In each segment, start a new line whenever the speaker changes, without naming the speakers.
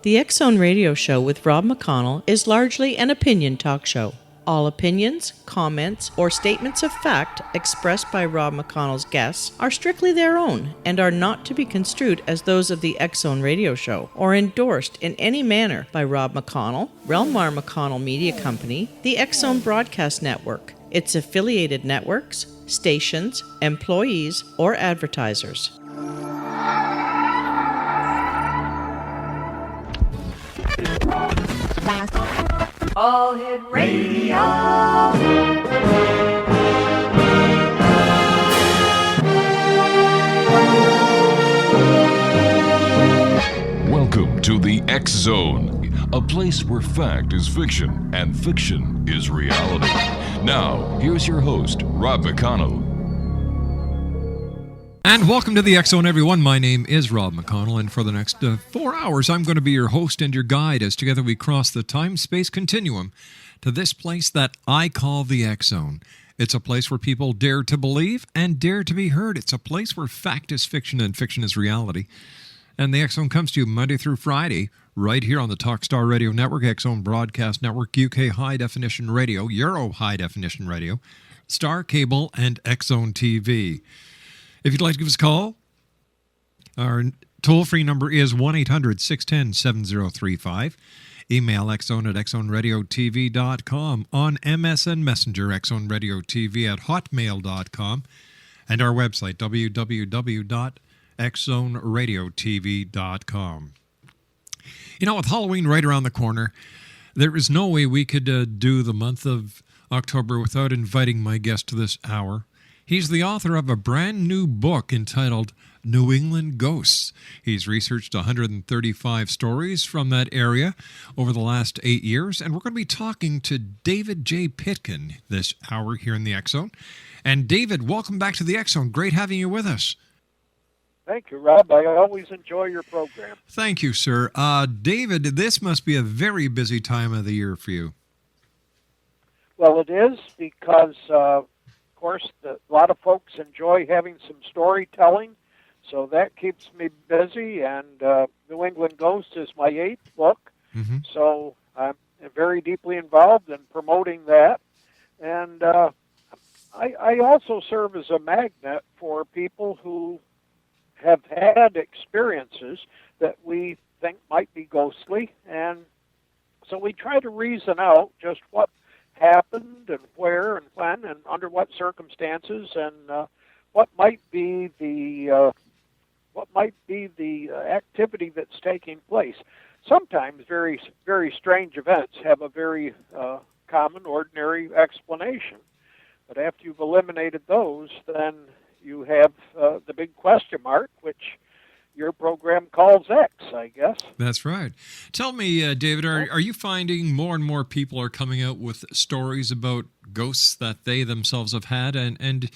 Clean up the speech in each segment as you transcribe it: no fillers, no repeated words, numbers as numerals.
The X-Zone Radio Show with Rob McConnell is largely an opinion talk show. All opinions, comments, or statements of fact expressed by Rob McConnell's guests are strictly their own and are not to be construed as those of the X-Zone Radio Show or endorsed in any manner by Rob McConnell, Relmar McConnell Media Company, the X-Zone Broadcast Network, its affiliated networks, stations, employees, or advertisers.
All Hit Radio.
Welcome to the X-Zone, a place where fact is fiction and fiction is reality. Now, here's your host, Rob McConnell.
And welcome to the X-Zone, everyone. My name is Rob McConnell, and for the next 4 hours, I'm going to be your host and your guide as together we cross the time-space continuum to this place that I call the X-Zone. It's a place where people dare to believe and dare to be heard. It's a place where fact is fiction and fiction is reality. And the X-Zone comes to you Monday through Friday, right here on the Talkstar Radio Network, X-Zone Broadcast Network, UK High Definition Radio, Euro High Definition Radio, Star Cable, and X-Zone TV. If you'd like to give us a call, our toll-free number is 1-800-610-7035. Email xzone at xzoneradiotv.com. On MSN Messenger, xzoneradiotv at hotmail.com. And our website, www.xzoneradiotv.com. You know, with Halloween right around the corner, there is no way we could do the month of October without inviting my guest to this hour. He's the author of a brand new book entitled New England Ghosts. He's researched 135 stories from that area over the last 8 years, and we're going to be talking to David J. Pitkin this hour here in the X-Zone. And David, welcome back to the X-Zone. Great having you with us.
Thank you, Rob. I always enjoy your program.
Thank you, sir. David, this must be a very busy time of the year for you.
Well, it is because... of course, a lot of folks enjoy having some storytelling, so that keeps me busy, and New England Ghost is my 8th book, so I'm very deeply involved in promoting that, and I also serve as a magnet for people who have had experiences that we think might be ghostly, and so we try to reason out just what happened and where and when and under what circumstances and what might be the activity that's taking place. Sometimes very very strange events have a very common ordinary explanation, but after you've eliminated those, then you have the big question mark, which your program calls X, I guess.
That's right. Tell me, David, are you finding more and more people are coming out with stories about ghosts that they themselves have had? And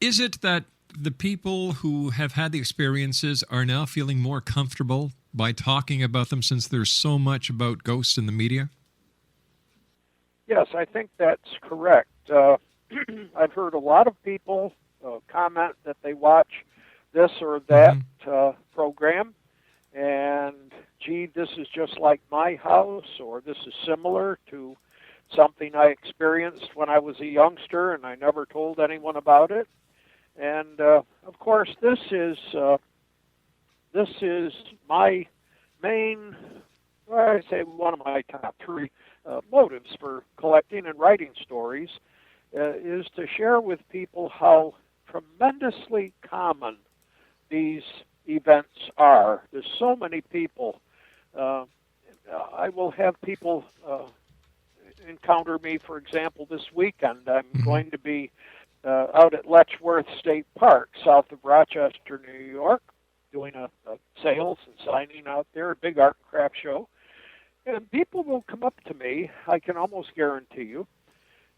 is it that the people who have had the experiences are now feeling more comfortable by talking about them since there's so much about ghosts in the media?
Yes, I think that's correct. I've heard a lot of people comment that they watch this or that program, and gee, this is just like my house, or this is similar to something I experienced when I was a youngster and I never told anyone about it. And of course, this is my main, I say one of my top 3 motives for collecting and writing stories, is to share with people how tremendously common these events are. There's so many people. I will have people encounter me, for example, this weekend. I'm going to be out at Letchworth State Park, south of Rochester, New York, doing a sales and signing out there, a big art and craft show. And people will come up to me, I can almost guarantee you,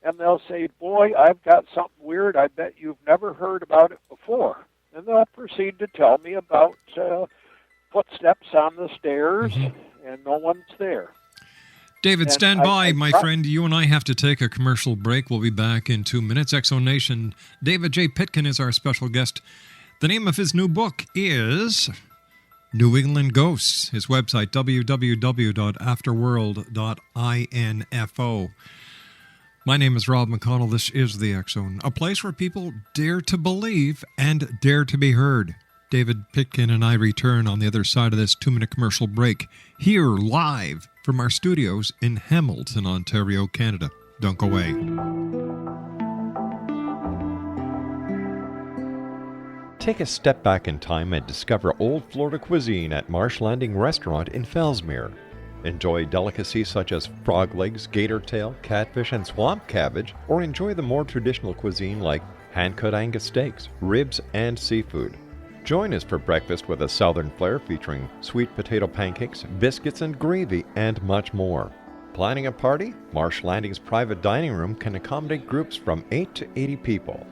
and they'll say, boy, I've got something weird. I bet you've never heard about it before. And they'll proceed to tell me about footsteps on the stairs, and no one's there.
David, stand by, my friend. You and I have to take a commercial break. We'll be back in 2 minutes. X-Zone Nation, David J. Pitkin is our special guest. The name of his new book is New England Ghosts, his website, www.afterworld.info. My name is Rob McConnell. This is the X-Zone, a place where people dare to believe and dare to be heard. David Pitkin and I return on the other side of this 2-minute commercial break, here live from our studios in Hamilton, Ontario, Canada. Don't go away.
Take a step back in time and discover old Florida cuisine at Marsh Landing Restaurant in Fellsmere. Enjoy delicacies such as frog legs, gator tail, catfish, and swamp cabbage, or enjoy the more traditional cuisine like hand-cut Angus steaks, ribs, and seafood. Join us for breakfast with a southern flair featuring sweet potato pancakes, biscuits, and gravy, and much more. Planning a party? Marsh Landing's private dining room can accommodate groups from 8 to 80 people.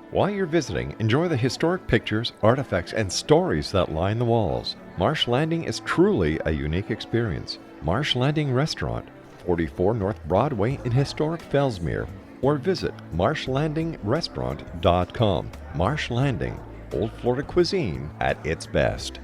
While you're visiting, enjoy the historic pictures, artifacts, and stories that line the walls. Marsh Landing is truly a unique experience. Marsh Landing Restaurant, 44 North Broadway in historic Fellsmere, or visit marshlandingrestaurant.com. Marsh Landing, old Florida cuisine at its best.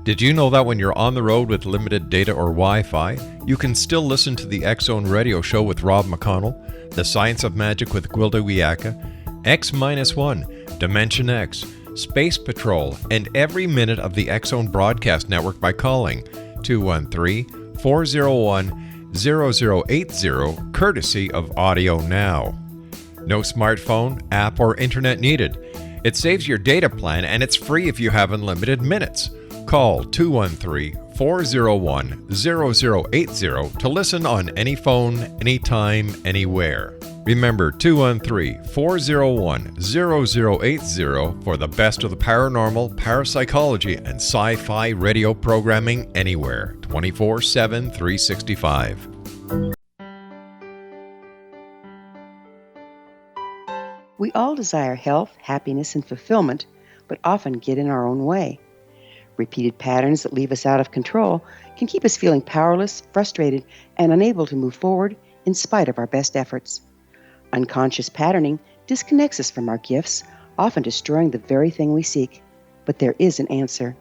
Did you know that when you're on the road with limited data or Wi-Fi, you can still listen to the X-Zone radio show with Rob McConnell, The Science of Magic with Gwilda Wiyaka, X-1, Dimension X, Space Patrol, and every minute of the X-Zone broadcast network by calling 213-401-0080, courtesy of Audio Now. No smartphone, app, or internet needed. It saves your data plan and it's free if you have unlimited minutes. Call 213-401-0080 to listen on any phone, anytime, anywhere. Remember 213-401-0080 for the best of the paranormal, parapsychology, and sci-fi radio programming anywhere, 24/7, 365.
We all desire health, happiness, and fulfillment, but often get in our own way. Repeated patterns that leave us out of control can keep us feeling powerless, frustrated, and unable to move forward in spite of our best efforts. Unconscious patterning disconnects us from our gifts, often destroying the very thing we seek. But there is an answer.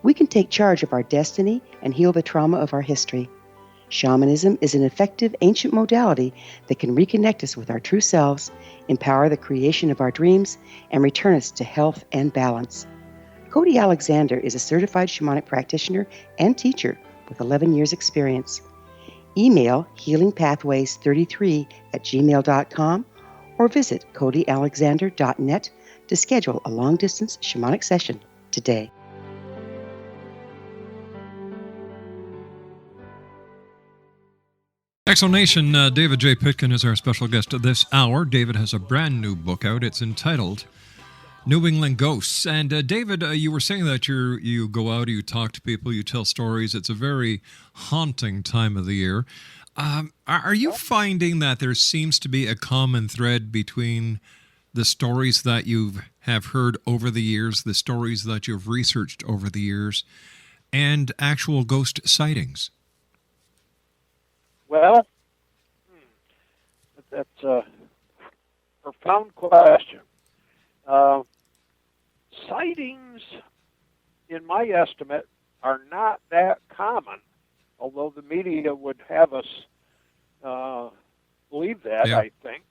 We can take charge of our destiny and heal the trauma of our history. Shamanism is an effective ancient modality that can reconnect us with our true selves, empower the creation of our dreams, and return us to health and balance. Cody Alexander is a certified shamanic practitioner and teacher with 11 years experience. Email healingpathways33@gmail.com or visit codyalexander.net to schedule a long-distance shamanic session today.
Exonation, David J. Pitkin is our special guest this hour. David has a brand new book out. It's entitled New England Ghosts. And David, you were saying that you go out, you talk to people, you tell stories. It's a very haunting time of the year. Are you finding that there seems to be a common thread between the stories that you have heard over the years, the stories that you've researched over the years, and actual ghost sightings?
Well, that's a profound question. Sightings, in my estimate, are not that common, although the media would have us believe that, yeah. I think.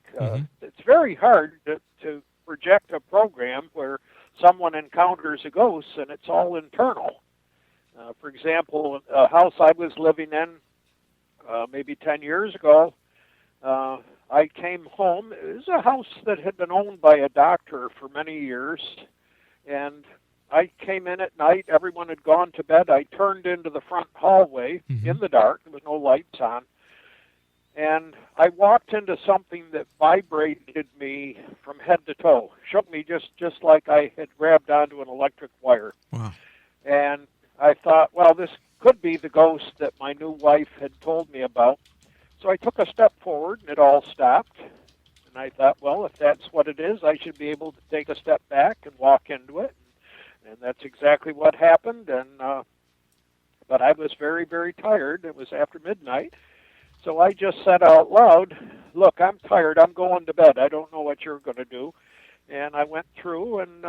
It's very hard to project a program where someone encounters a ghost and it's all internal. For example, a house I was living in maybe 10 years ago, I came home. It was a house that had been owned by a doctor for many years, and I came in at night. Everyone had gone to bed. I turned into the front hallway in the dark. There was no lights on. And I walked into something that vibrated me from head to toe, shook me just like I had grabbed onto an electric wire. Wow. And I thought, well, this could be the ghost that my new wife had told me about. So I took a step forward, and it all stopped. And I thought, well, if that's what it is, I should be able to take a step back and walk into it. And that's exactly what happened. And But I was very, very tired. It was after midnight. So I just said out loud, look, I'm tired. I'm going to bed. I don't know what you're going to do. And I went through and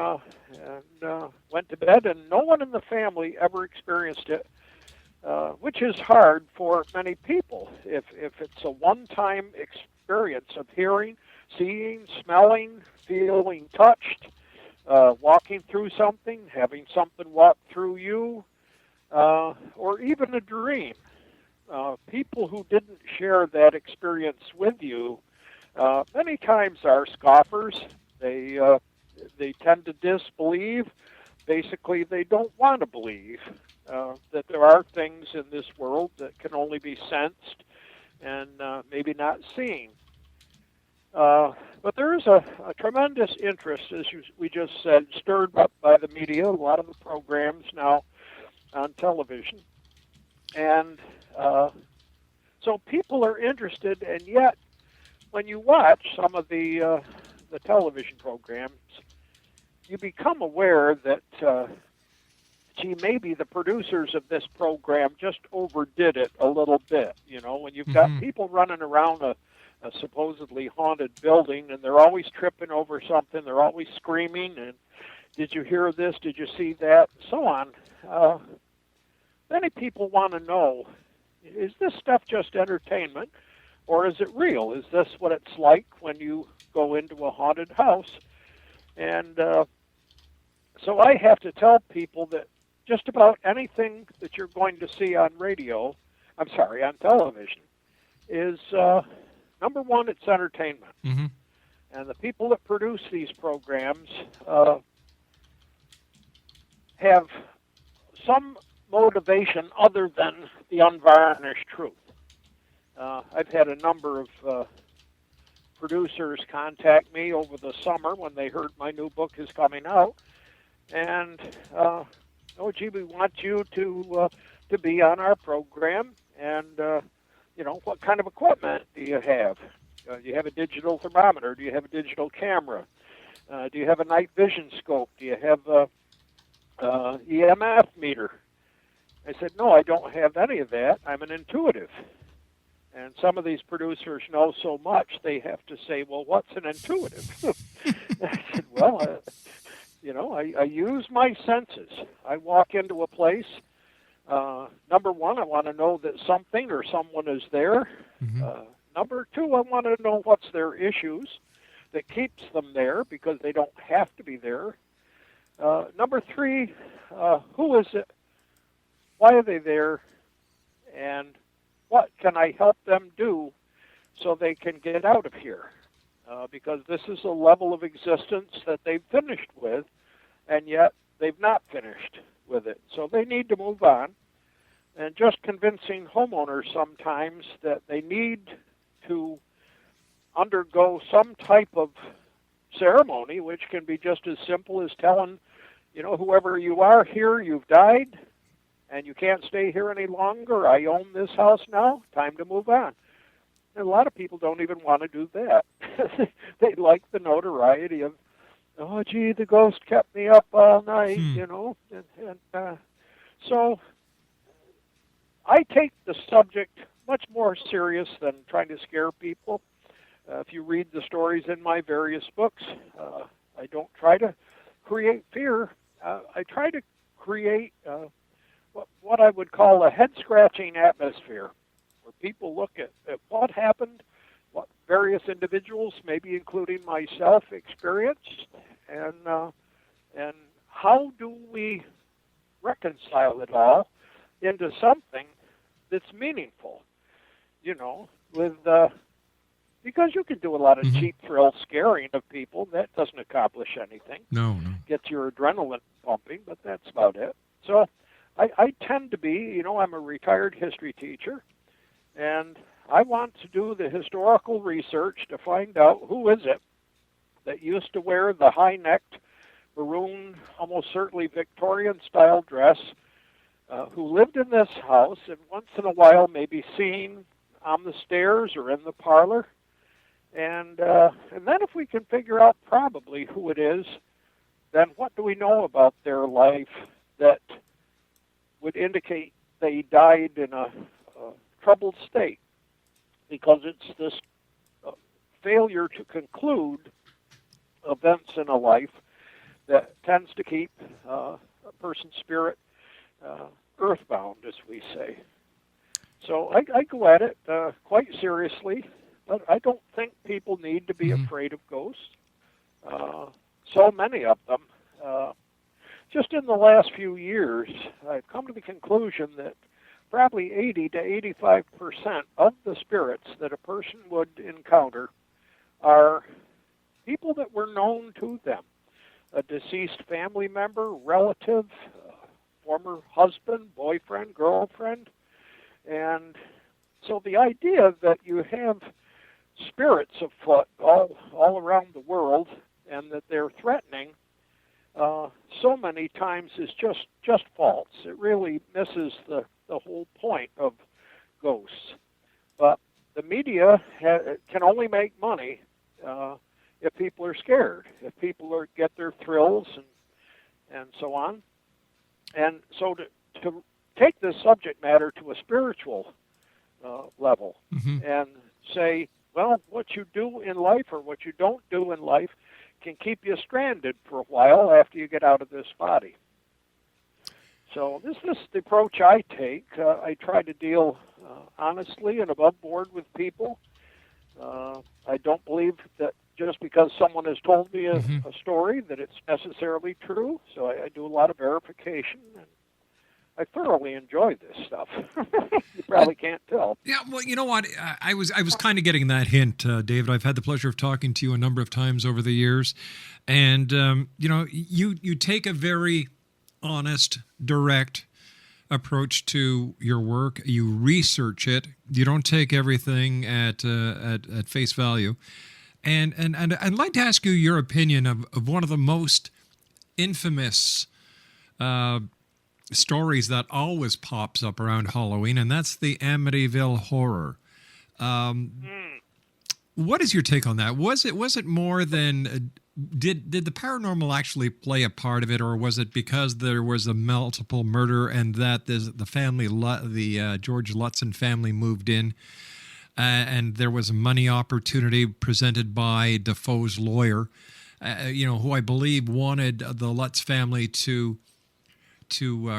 went to bed, and no one in the family ever experienced it, which is hard for many people. If it's a one-time experience of hearing, seeing, smelling, feeling touched, walking through something, having something walk through you, or even a dream. People who didn't share that experience with you many times are scoffers. They tend to disbelieve. Basically, they don't want to believe that there are things in this world that can only be sensed and maybe not seen. But there is a tremendous interest, as we just said, stirred up by the media, a lot of the programs now on television. And so people are interested, and yet when you watch some of the television programs, you become aware that, maybe the producers of this program just overdid it a little bit. You know, when you've got people running around a supposedly haunted building, and they're always tripping over something, they're always screaming, and did you hear this, did you see that, and so on. Many people want to know, is this stuff just entertainment, or is it real? Is this what it's like when you go into a haunted house? And so I have to tell people that just about anything that you're going to see on on television, is, number one, it's entertainment.
Mm-hmm.
And the people that produce these programs have some motivation other than the unvarnished truth. I've had a number of producers contact me over the summer when they heard my new book is coming out, and oh, gee, we want you to be on our program, and what kind of equipment do you have? Do you have a digital thermometer? Do you have a digital camera? Do you have a night vision scope? Do you have a EMF meter? I said, no, I don't have any of that. I'm an intuitive. And some of these producers know so much, they have to say, well, what's an intuitive? I said, well, I use my senses. I walk into a place. Number one, I want to know that something or someone is there.
Mm-hmm.
Number two, I want to know what's their issues that keeps them there, because they don't have to be there. Number three, who is it? Why are they there? And what can I help them do so they can get out of here? Because this is a level of existence that they've finished with, and yet they've not finished with it. So they need to move on. And just convincing homeowners sometimes that they need to undergo some type of ceremony, which can be just as simple as telling, whoever you are here, you've died, and you can't stay here any longer. I own this house now. Time to move on. And a lot of people don't even want to do that. They like the notoriety of, oh, gee, the ghost kept me up all night, So I take the subject much more serious than trying to scare people. If you read the stories in my various books, I don't try to create fear. I try to create what I would call a head-scratching atmosphere, where people look at what happened, what various individuals, maybe including myself, experienced, and how do we reconcile it all into something that's meaningful, because you can do a lot of cheap thrill scaring of people. That doesn't accomplish anything.
No.
Gets your adrenaline pumping, but that's about it. So I tend to be, I'm a retired history teacher, and I want to do the historical research to find out who is it that used to wear the high-necked, maroon, almost certainly Victorian-style dress, who lived in this house and once in a while may be seen on the stairs or in the parlor. And then if we can figure out probably who it is, then what do we know about their life that would indicate they died in a troubled state, because it's this failure to conclude events in a life that tends to keep a person's spirit earthbound, as we say. So I go at it quite seriously, but I don't think people need to be afraid of ghosts. So many of them. Just in the last few years, I've come to the conclusion that probably 80 to 85% of the spirits that a person would encounter are people that were known to them. A deceased family member, relative, former husband, boyfriend, girlfriend. And so the idea that you have spirits afoot all around the world and that they're threatening so many times is just false. It really misses the whole point of ghosts. But the media can only make money if people are scared, if people get their thrills and so on. And so to take this subject matter to a spiritual level and say, well, what you do in life or what you don't do in life can keep you stranded for a while after you get out of this body. So this is the approach I take. I try to deal honestly and above board with people. I don't believe that just because someone has told me a story that it's necessarily true. So I do a lot of verification, and I thoroughly enjoy this stuff. You probably can't tell.
Yeah, well, you know what? I was kind of getting that hint, David. I've had the pleasure of talking to you a number of times over the years, and you take a very honest, direct approach to your work. You research it. You don't take everything at face value. And I'd like to ask you your opinion of one of the most infamous stories that always pops up around Halloween, and that's the Amityville Horror. What is your take on that? Was it more than did the paranormal actually play a part of it, or was it because there was a multiple murder and that the family, the George Lutzen family, moved in, and there was a money opportunity presented by Defoe's lawyer, who I believe wanted the Lutz family to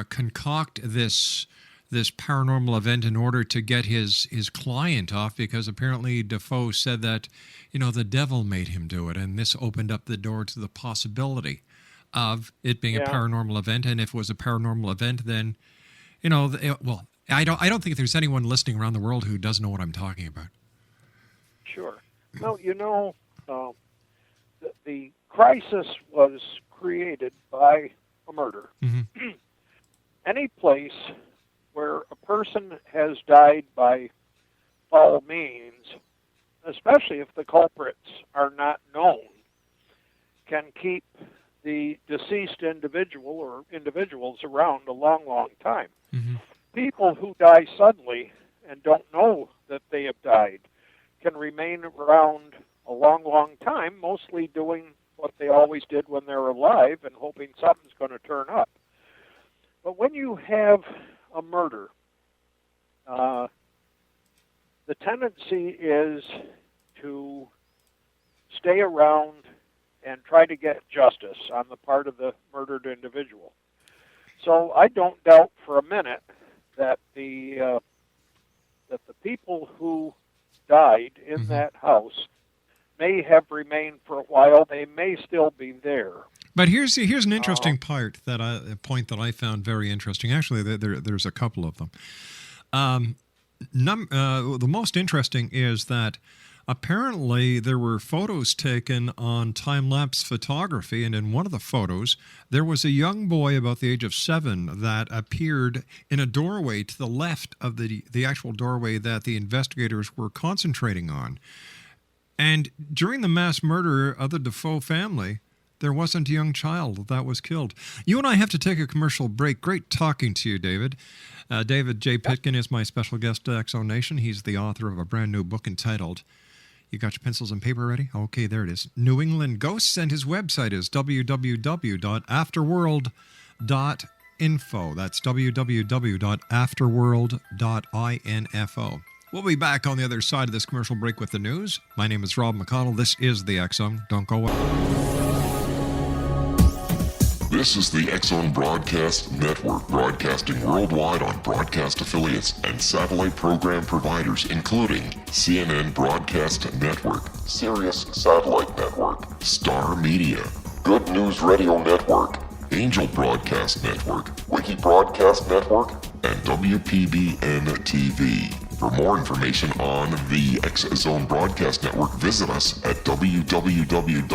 concoct this paranormal event in order to get his client off, because apparently Defoe said that, the devil made him do it, and this opened up the door to the possibility of it being a paranormal event. And if it was a paranormal event, then, I don't think there's anyone listening around the world who doesn't know what I'm talking about.
Sure. Well, the crisis was created by a murder. Mm-hmm. Any place where a person has died by foul means, especially if the culprits are not known, can keep the deceased individual or individuals around a long, long time. Mm-hmm. People who die suddenly and don't know that they have died can remain around a long, long time, mostly doing what they always did when they're alive and hoping something's going to turn up. But when you have a murder, the tendency is to stay around and try to get justice on the part of the murdered individual. So I don't doubt for a minute that the people who died in that house may have remained for a while. They may still be there.
But here's an interesting point that I found very interesting. Actually, there's a couple of them. The most interesting is that apparently there were photos taken on time-lapse photography, and in one of the photos, there was a young boy about the age of 7 that appeared in a doorway to the left of the actual doorway that the investigators were concentrating on. And during the mass murder of the Defoe family, there wasn't a young child that was killed. You and I have to take a commercial break. Great talking to you, David. David J. Pitkin is my special guest at Exo Nation. He's the author of a brand new book entitled, you got your pencils and paper ready? Okay, there it is. New England Ghosts, and his website is www.afterworld.com. www.afterworld.info. That's www.afterworld.info. We'll be back on the other side of this commercial break with the news. My name is Rob McConnell. This is the X-Zone. Don't go away.
This is the X-Zone Broadcast Network, broadcasting worldwide on broadcast affiliates and satellite program providers, including CNN Broadcast Network, Sirius Satellite Network, Star Media, Good News Radio Network, Angel Broadcast Network, Wiki Broadcast Network, and WPBN TV. For more information on the X-Zone Broadcast Network, visit us at www.xzbn.net.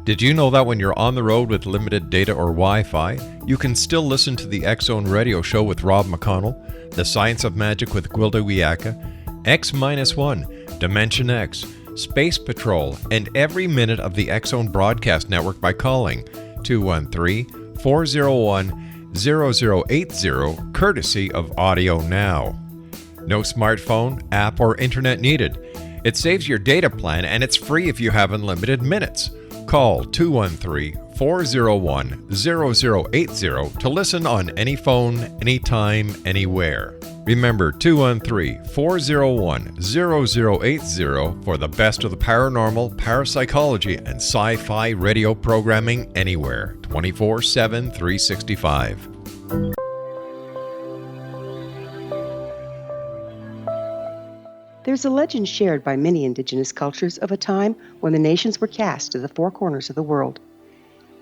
Did you know that when you're on the road with limited data or Wi-Fi, you can still listen to the X-Zone Radio Show with Rob McConnell, The Science of Magic with Gwilda Wiyaka, X-1, Dimension X, Space Patrol, and every minute of the X-Zone Broadcast Network by calling 213-401-0080, courtesy of Audio Now. No smartphone, app, or internet needed. It saves your data plan, and it's free if you have unlimited minutes. Call 213-401-0080 to listen on any phone, anytime, anywhere. Remember 213-401-0080 for the best of the paranormal, parapsychology, and sci-fi radio programming anywhere, 24/7, 365.
There's a legend shared by many indigenous cultures of a time when the nations were cast to the four corners of the world.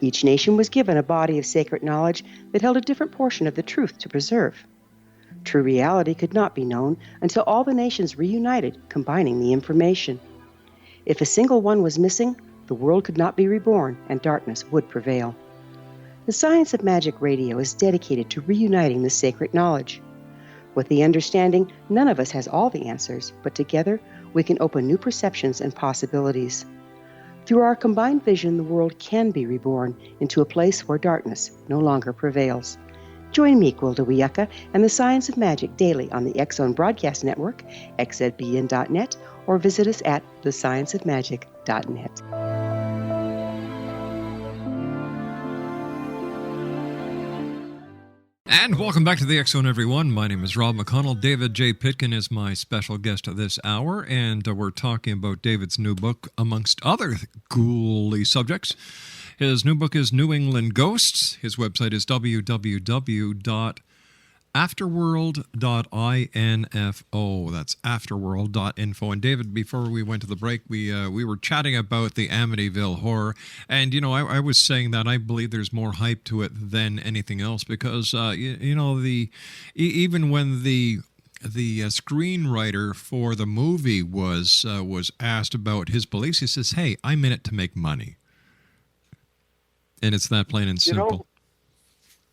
Each nation was given a body of sacred knowledge that held a different portion of the truth to preserve. True reality could not be known until all the nations reunited, combining the information. If a single one was missing, the world could not be reborn and darkness would prevail. The Science of Magic Radio is dedicated to reuniting the sacred knowledge. With the understanding, none of us has all the answers, but together we can open new perceptions and possibilities. Through our combined vision, the world can be reborn into a place where darkness no longer prevails. Join me, Gwilda Wiyaka, and the Science of Magic daily on the X-Zone Broadcast Network, xzbn.net, or visit us at thescienceofmagic.net.
And welcome back to the X-Zone, everyone. My name is Rob McConnell. David J. Pitkin is my special guest this hour, and we're talking about David's new book, amongst other ghouly subjects. His new book is New England Ghosts. His website is www.afterworld.info. That's afterworld.info. And David, before we went to the break, we were chatting about the Amityville horror. And, I was saying that I believe there's more hype to it than anything else because, even when the screenwriter for the movie was asked about his beliefs, he says, "Hey, I'm in it to make money." And it's that plain and simple.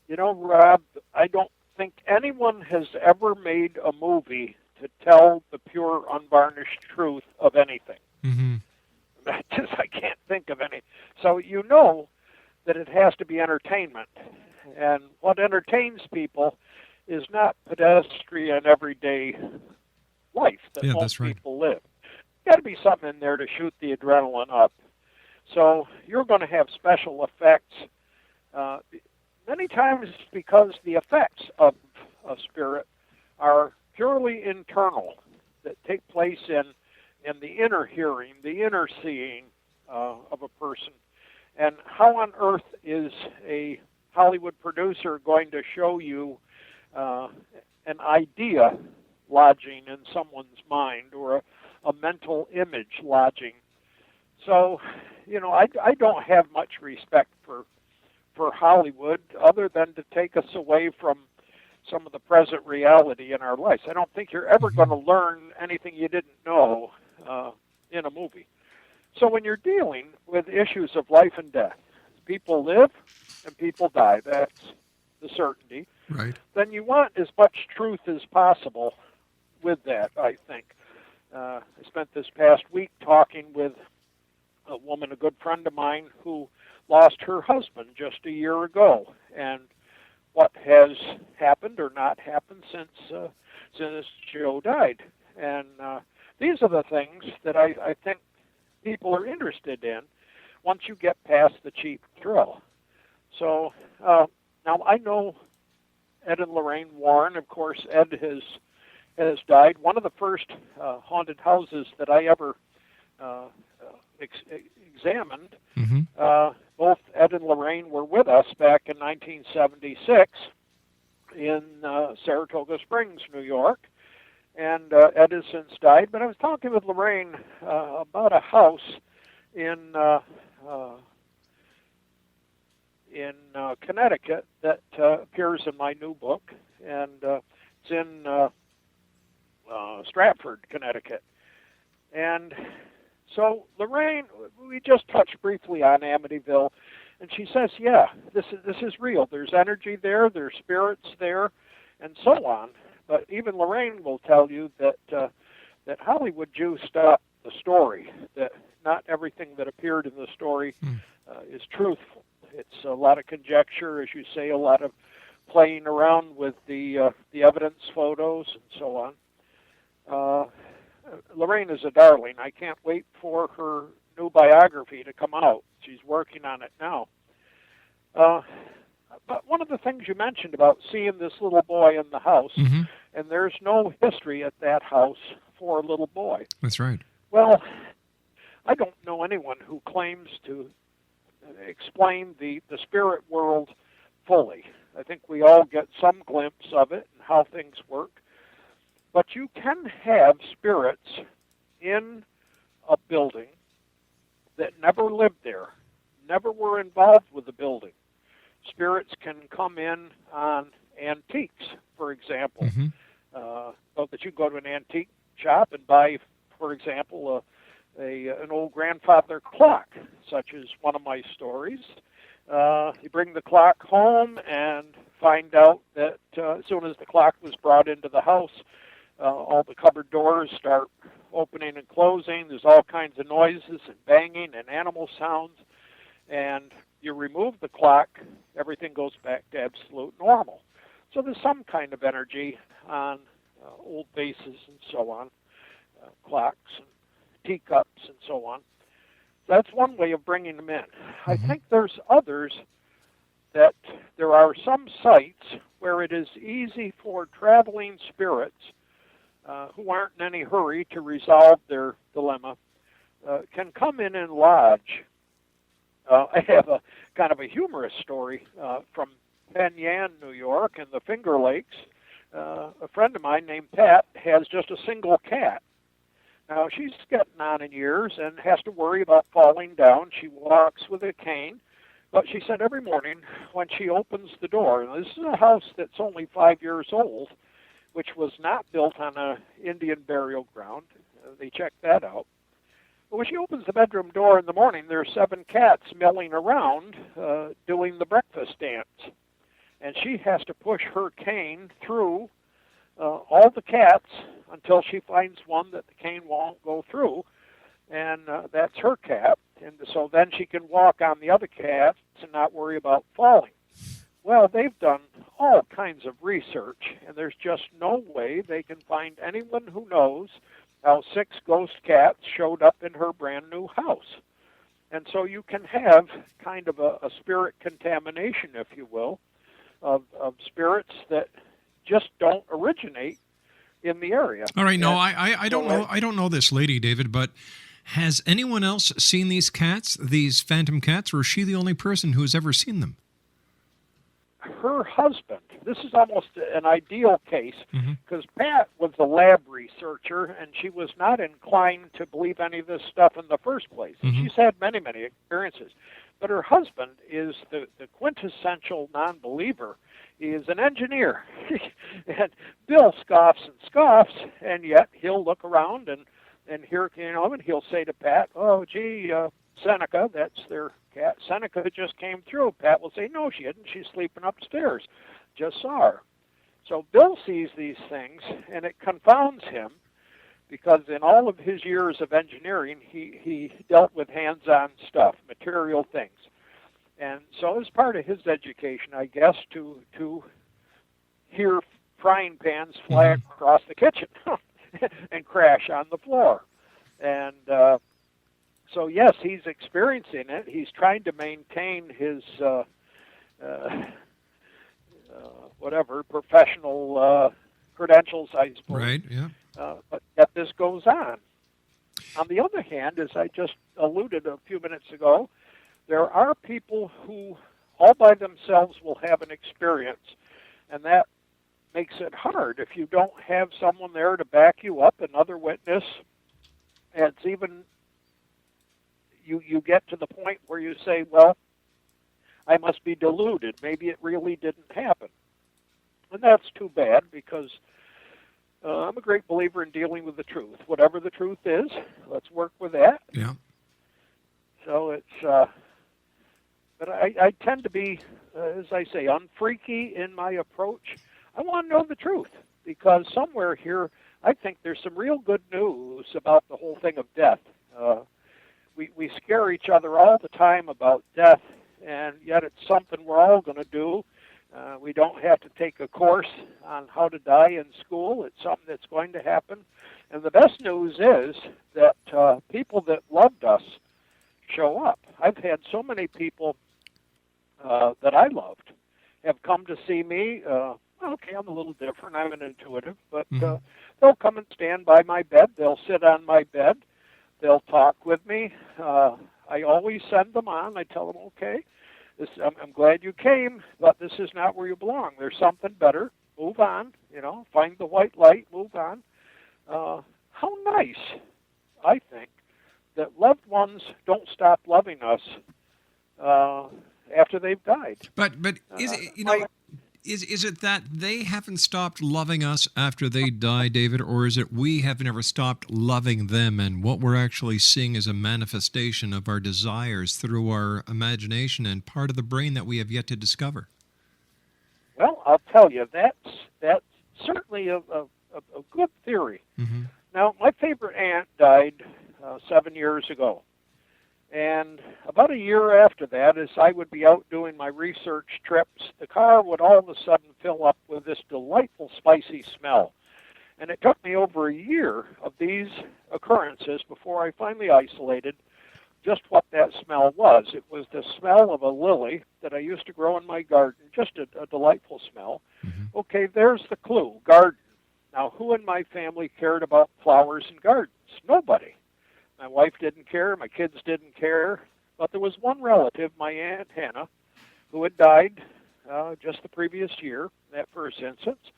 Rob, I don't think anyone has ever made a movie to tell the pure, unvarnished truth of anything.
Mm-hmm.
I can't think of any. So that it has to be entertainment. And what entertains people is not pedestrian, everyday life that most people live. There's got to be something in there to shoot the adrenaline up. So you're going to have special effects. Many times because the effects of a spirit are purely internal, that take place in the inner hearing, the inner seeing of a person. And how on earth is a Hollywood producer going to show you an idea lodging in someone's mind or a mental image lodging? So, I don't have much respect for Hollywood other than to take us away from some of the present reality in our lives. I don't think you're ever going to learn anything you didn't know in a movie. So when you're dealing with issues of life and death, people live and people die, that's the certainty.
Right.
Then you want as much truth as possible with that, I think. I spent this past week talking with a woman, a good friend of mine, who lost her husband just a year ago. And what has happened or not happened since Joe died. And these are the things that I think people are interested in once you get past the cheap thrill. So now I know Ed and Lorraine Warren. Of course, Ed has died. One of the first haunted houses that I ever examined, both Ed and Lorraine were with us back in 1976 in Saratoga Springs, New York. And Ed has since died. But I was talking with Lorraine about a house in Connecticut that appears in my new book, and it's in Stratford, Connecticut. And so Lorraine, we just touched briefly on Amityville, and she says, "Yeah, this is real. There's energy there. There's spirits there, and so on." But even Lorraine will tell you that that Hollywood juiced up the story. That not everything that appeared in the story is truthful. It's a lot of conjecture, as you say, a lot of playing around with the evidence photos and so on. Lorraine is a darling. I can't wait for her new biography to come out. She's working on it now. But one of the things you mentioned about seeing this little boy in the house, and there's no history at that house for a little boy.
That's right.
Well, I don't know anyone who claims to explain the spirit world fully. I think we all get some glimpse of it and how things work. But you can have spirits in a building that never lived there, never were involved with the building. Spirits can come in on antiques, for example. So that you go to an antique shop and buy, for example, an old grandfather clock, such as one of my stories. You bring the clock home and find out that as soon as the clock was brought into the house, all the cupboard doors start opening and closing. There's all kinds of noises and banging and animal sounds. And you remove the clock, everything goes back to absolute normal. So there's some kind of energy on old vases and so on, clocks and teacups and so on. That's one way of bringing them in. I think there's others that there are some sites where it is easy for traveling spirits who aren't in any hurry to resolve their dilemma can come in and lodge. I have a kind of a humorous story from Penn Yan, New York, and the Finger Lakes. A friend of mine named Pat has just a single cat. Now, she's getting on in years and has to worry about falling down. She walks with a cane. But she said every morning when she opens the door, and this is a house that's only 5 years old, which was not built on an Indian burial ground. They checked that out. But when she opens the bedroom door in the morning, there are 7 cats milling around doing the breakfast dance. And she has to push her cane through all the cats until she finds one that the cane won't go through. And that's her cat. And so then she can walk on the other cats and not worry about falling. Well, they've done all kinds of research, and there's just no way they can find anyone who knows how 6 ghost cats showed up in her brand new house. And so you can have kind of a spirit contamination, if you will, of spirits that just don't originate in the area.
All right, no, I don't know. I don't know this lady, David, but has anyone else seen these cats, these phantom cats, or is she the only person who has ever seen them?
Her husband. This is almost an ideal case because Pat was a lab researcher and she was not inclined to believe any of this stuff in the first place. And she's had many, many experiences. But her husband is the quintessential non-believer. He is an engineer. And Bill scoffs and scoffs, and yet he'll look around and hear, and he'll say to Pat, "Oh, gee, Seneca," that's their cat, "Seneca just came through." Pat will say, "No, she didn't. She's sleeping upstairs. Just saw her." So Bill sees these things, and it confounds him because in all of his years of engineering, he dealt with hands-on stuff, material things. And so as part of his education, I guess, to hear frying pans fly across the kitchen and crash on the floor. And so, yes, he's experiencing it. He's trying to maintain his professional credentials, I suppose.
Right, yeah.
But yet this goes on. On the other hand, as I just alluded a few minutes ago, there are people who all by themselves will have an experience, and that makes it hard if you don't have someone there to back you up, another witness. And it's even, you get to the point where you say, well, I must be deluded. Maybe it really didn't happen. And that's too bad, because I'm a great believer in dealing with the truth. Whatever the truth is, let's work with that.
Yeah.
So it's, but I tend to be, as I say, unfreaky in my approach. I want to know the truth, because somewhere here, I think there's some real good news about the whole thing of death. We scare each other all the time about death, and yet it's something we're all going to do. We don't have to take a course on how to die in school. It's something that's going to happen. And the best news is that people that loved us show up. I've had so many people that I loved have come to see me. Okay, I'm a little different. I'm an intuitive, but they'll come and stand by my bed. They'll sit on my bed. They'll talk with me. I always send them on. I tell them, okay, I'm glad you came, but this is not where you belong. There's something better. Move on. Find the white light. Move on. How nice, I think, that loved ones don't stop loving us after they've died.
But is it, is it that they haven't stopped loving us after they die, David, or is it we have never stopped loving them, and what we're actually seeing is a manifestation of our desires through our imagination and part of the brain that we have yet to discover?
Well, I'll tell you, that's certainly a good theory.
Mm-hmm.
Now, my favorite aunt died 7 years ago. And about a year after that, as I would be out doing my research trips, the car would all of a sudden fill up with this delightful spicy smell. And it took me over a year of these occurrences before I finally isolated just what that smell was. It was the smell of a lily that I used to grow in my garden, just a delightful smell.
Mm-hmm.
Okay, there's the clue, garden. Now, who in my family cared about flowers and gardens? Nobody. My wife didn't care, my kids didn't care, but there was one relative, my Aunt Hannah, who had died just the previous year, that first instance.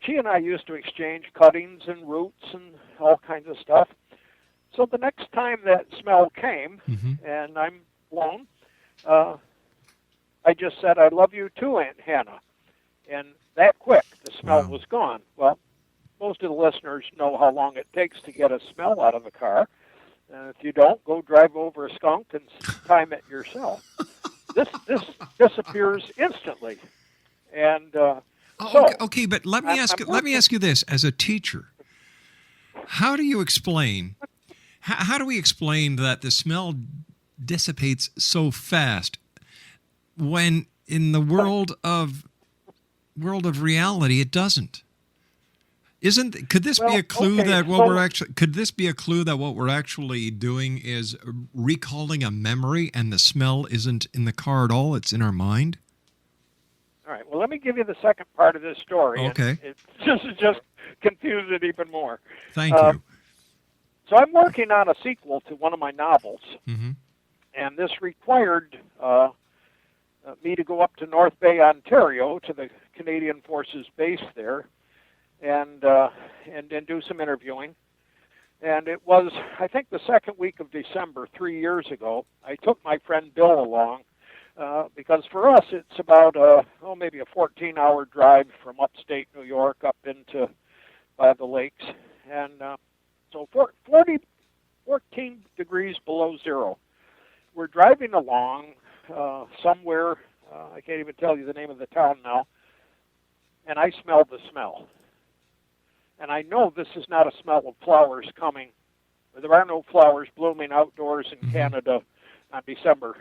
She and I used to exchange cuttings and roots and all kinds of stuff. So the next time that smell came, and I'm blown, I just said, I love you too, Aunt Hannah. And that quick, the smell was gone. Well, most of the listeners know how long it takes to get a smell out of a car. If you don't, go drive over a skunk and time it yourself. This disappears instantly, and
okay. But let me ask you this: as a teacher, how do you explain? How do we explain that the smell dissipates so fast when in the world of reality it doesn't? Could this be a clue that what we're actually doing is recalling a memory, and the smell isn't in the car at all? It's in our mind.
All right. Well, let me give you the second part of this story.
Okay.
It just confuse it even more.
Thank you.
So I'm working on a sequel to one of my novels, and this required me to go up to North Bay, Ontario, to the Canadian Forces base there, and do some interviewing. And it was, I think, the second week of December 3 years ago. I took my friend Bill along because for us it's about maybe a 14-hour drive from upstate New York up into by the lakes, and so 14 degrees below zero. We're driving along somewhere. I can't even tell you the name of the town now. And I smelled the smell. And I know this is not a smell of flowers coming. There are no flowers blooming outdoors in Canada on December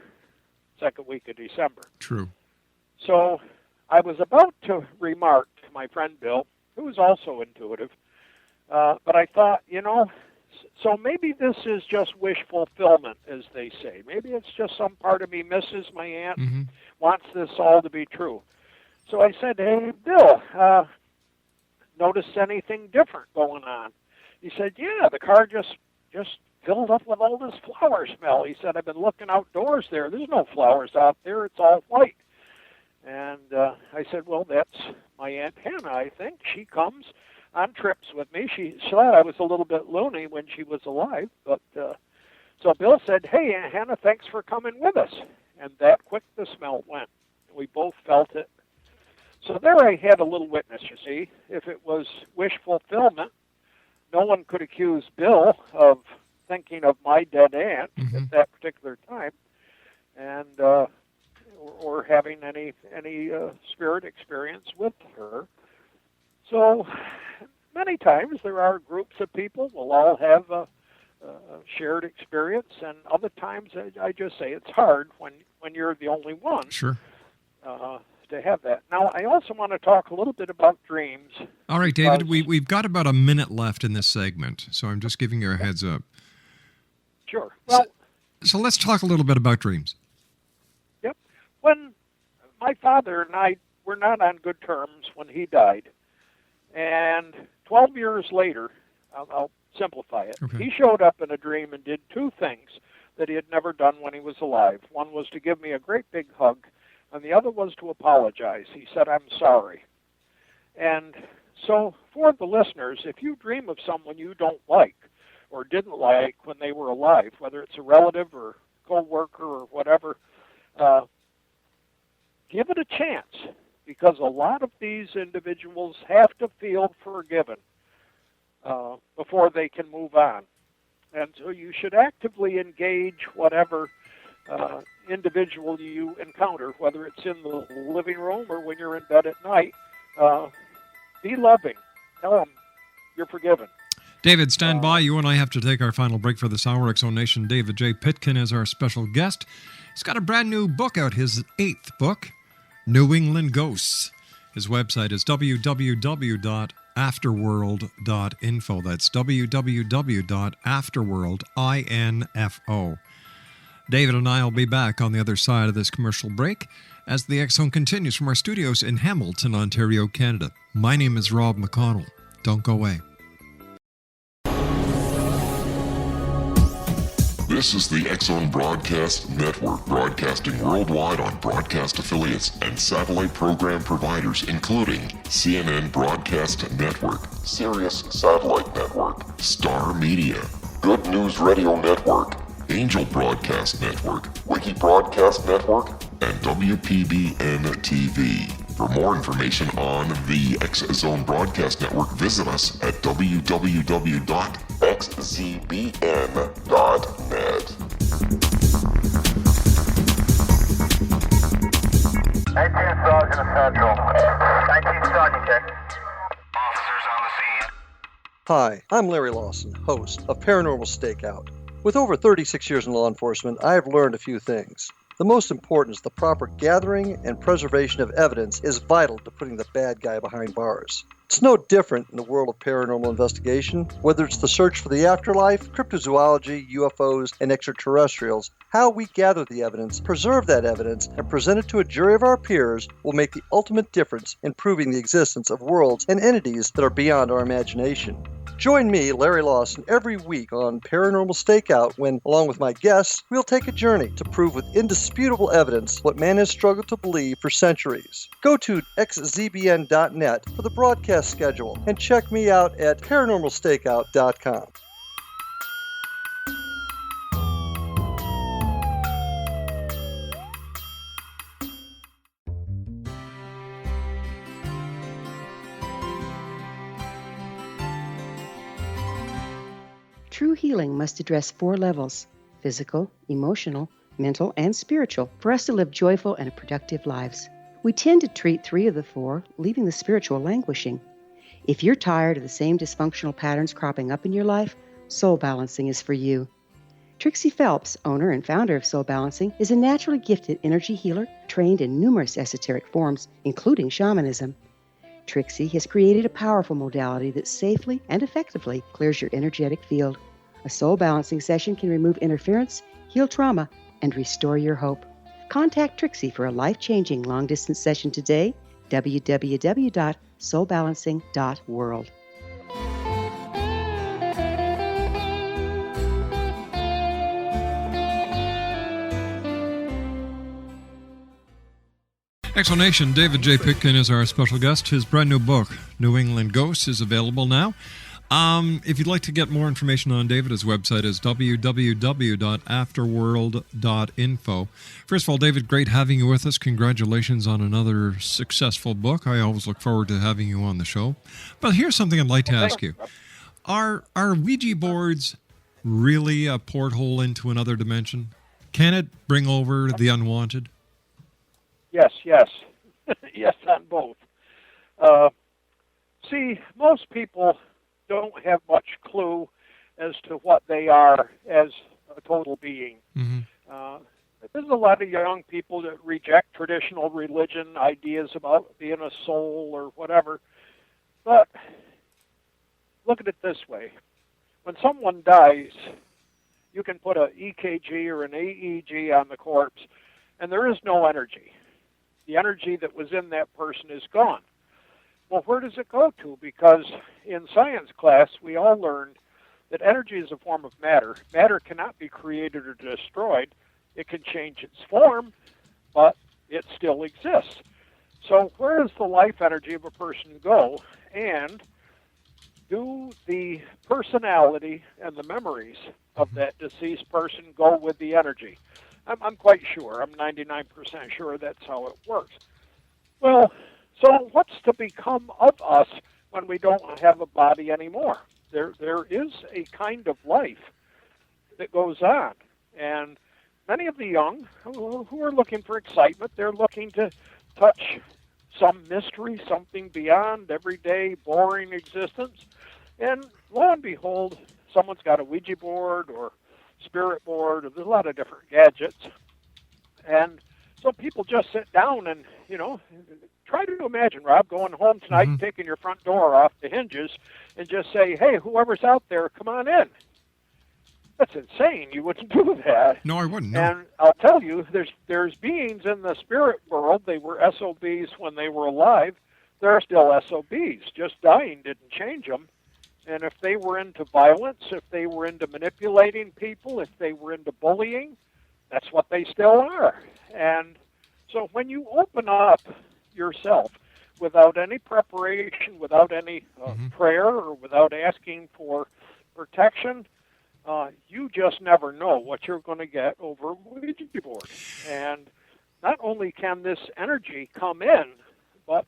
second week of December.
True.
So I was about to remark to my friend Bill, who is also intuitive, but I thought, so maybe this is just wish fulfillment, as they say. Maybe it's just some part of me misses my aunt, wants this all to be true. So I said, hey, Bill, notice anything different going on? He said, yeah, the car just filled up with all this flower smell. He said, I've been looking outdoors there. There's no flowers out there. It's all white. And I said, well, that's my Aunt Hannah, I think. She comes on trips with me. She thought I was a little bit loony when she was alive. But so Bill said, hey, Aunt Hannah, thanks for coming with us. And that quick the smell went. We both felt it. So there I had a little witness, you see. If it was wish fulfillment, no one could accuse Bill of thinking of my dead aunt at that particular time, and or having any spirit experience with her. So many times there are groups of people will all have a shared experience, and other times I just say it's hard when you're the only one.
Sure.
To have that. Now, I also want to talk a little bit about dreams.
All right, David, we've got about a minute left in this segment, so I'm just giving you a heads up.
Sure. Well,
so let's talk a little bit about dreams.
Yep. When my father and I were not on good terms when he died, and 12 years later, I'll simplify it, he showed up in a dream and did two things that he had never done when he was alive. One was to give me a great big hug, and the other was to apologize. He said, I'm sorry. And so for the listeners, if you dream of someone you don't like or didn't like when they were alive, whether it's a relative or co-worker or whatever, give it a chance, because a lot of these individuals have to feel forgiven before they can move on. And so you should actively engage whatever individual you encounter, whether it's in the living room or when you're in bed at night. Be loving. Tell them you're forgiven.
David, stand by. You and I have to take our final break for this hour. X-Zone Nation, David J. Pitkin is our special guest. He's got a brand new book out, his 8th book, New England Ghosts. His website is www.afterworld.info. That's www.afterworld.info. David and I will be back on the other side of this commercial break as the X-Zone continues from our studios in Hamilton, Ontario, Canada. My name is Rob McConnell. Don't go away.
This is the X-Zone Broadcast Network, broadcasting worldwide on broadcast affiliates and satellite program providers, including CNN Broadcast Network, Sirius Satellite Network, Star Media, Good News Radio Network, Angel Broadcast Network, Wiki Broadcast Network, and WPBN TV. For more information on the X-Zone Broadcast Network, visit us at www.xzbn.net.
19 Sergeant Central. 19 Sergeant check. Officers on the scene.
Hi, I'm Larry Lawson, host of Paranormal Stakeout. With over 36 years in law enforcement, I have learned a few things. The most important is the proper gathering and preservation of evidence is vital to putting the bad guy behind bars. It's no different in the world of paranormal investigation. Whether it's the search for the afterlife, cryptozoology, UFOs, and extraterrestrials, how we gather the evidence, preserve that evidence, and present it to a jury of our peers will make the ultimate difference in proving the existence of worlds and entities that are beyond our imagination. Join me, Larry Lawson, every week on Paranormal Stakeout when, along with my guests, we'll take a journey to prove with indisputable evidence what man has struggled to believe for centuries. Go to xzbn.net for the broadcast schedule and check me out at paranormalstakeout.com.
True healing must address 4 levels: physical, emotional, mental, and spiritual, for us to live joyful and productive lives. We tend to treat 3 of the 4, leaving the spiritual languishing. If you're tired of the same dysfunctional patterns cropping up in your life, soul balancing is for you. Trixie Phelps, owner and founder of Soul Balancing, is a naturally gifted energy healer trained in numerous esoteric forms, including shamanism. Trixie has created a powerful modality that safely and effectively clears your energetic field. A soul balancing session can remove interference, heal trauma, and restore your hope. Contact Trixie for a life-changing long-distance session today, www.soulbalancing.world.
Explanation, David J. Pitkin is our special guest. His brand new book, New England Ghosts, is available now. If you'd like to get more information on David, his website is www.afterworld.info. First of all, David, great having you with us. Congratulations on another successful book. I always look forward to having you on the show. But here's something I'd like to ask you. Are Ouija boards really a porthole into another dimension? Can it bring over the unwanted?
Yes. Yes on both. See, most people don't have much clue as to what they are as a total being.
Mm-hmm.
There's a lot of young people that reject traditional religion, ideas about being a soul or whatever. But look at it this way. When someone dies, you can put an EKG or an AEG on the corpse, and there is no energy. The energy that was in that person is gone. Well, where does it go to? Because in science class, we all learned that energy is a form of matter. Matter cannot be created or destroyed. It can change its form, but it still exists. So where does the life energy of a person go? And do the personality and the memories of that deceased person go with the energy? I'm quite sure. I'm 99% sure that's how it works. Well, so what's to become of us when we don't have a body anymore? There is a kind of life that goes on. And many of the young who are looking for excitement, they're looking to touch some mystery, something beyond everyday, boring existence. And lo and behold, someone's got a Ouija board or spirit board, or there's a lot of different gadgets. And so people just sit down and, try to imagine, Rob, going home tonight and taking your front door off the hinges and just say, hey, whoever's out there, come on in. That's insane. You wouldn't do that.
No, I wouldn't. No.
And I'll tell you, there's beings in the spirit world. They were SOBs when they were alive. They're still SOBs. Just dying didn't change them. And if they were into violence, if they were into manipulating people, if they were into bullying, that's what they still are. And so when you open up yourself without any preparation, without any prayer, or without asking for protection, you just never know what you're going to get over a Ouija board. And not only can this energy come in, but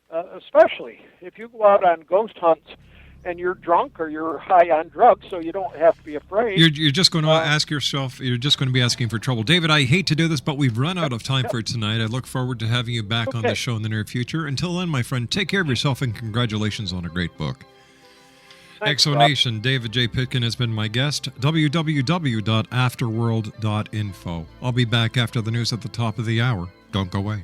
especially if you go out on ghost hunts and you're drunk or you're high on drugs, so you don't have to be afraid.
You're just going to ask yourself, you're just going to be asking for trouble. David, I hate to do this, but we've run out of time for tonight. I look forward to having you back on the show in the near future. Until then, my friend, take care of yourself and congratulations on a great book.
Thanks,
Exonation,
Rob.
David J. Pitkin has been my guest. www.afterworld.info. I'll be back after the news at the top of the hour. Don't go away.